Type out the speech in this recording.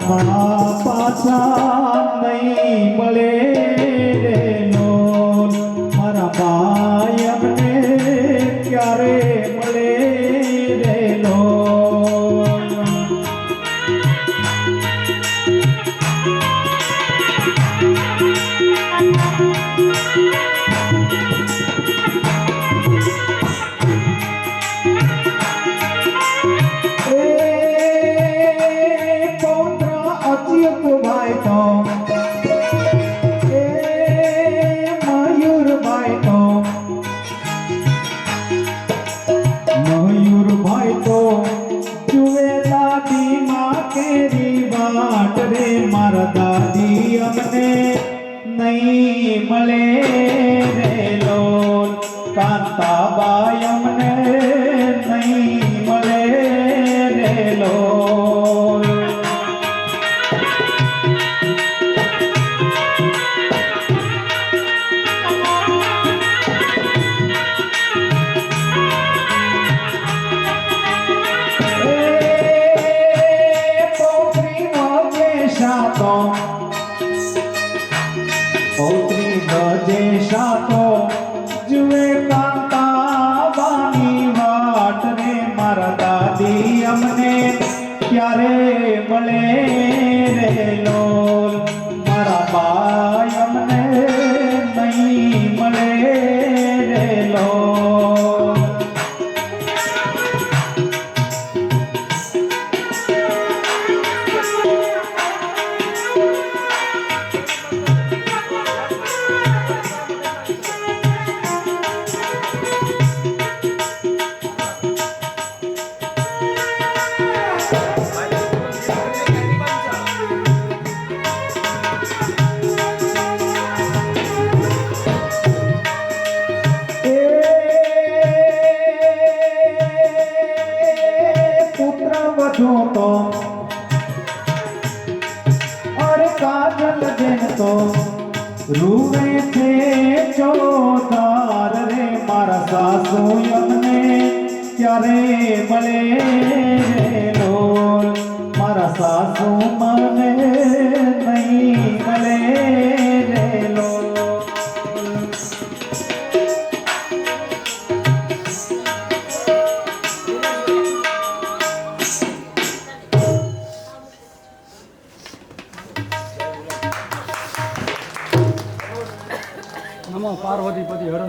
મારા પાછા નહીં મળે રે લોલ મારા ભાઈ અમને ક્યારે મળે રે લોલ મારા દાદી અમને નહીં મળે રે લોલ કાંતાબાઈ અમને નહીં મળે રે લોલ પૌત્રી ગજે શાતો જુએ કાંતાબાની વાટ રે મારા દાદી અમને ક્યારે મળે રે લોલ મારા બાઈ અમને નહીં મળે રે લોલ તો અરે કાજલ જેન તો રૂવે છે ચોધાર રે મારા સાસુ અમને ક્યારે મળે રે લોલ મારા સાસુ મને નહીં મળે રે લોલ નમો પાર્વતી પતિ હર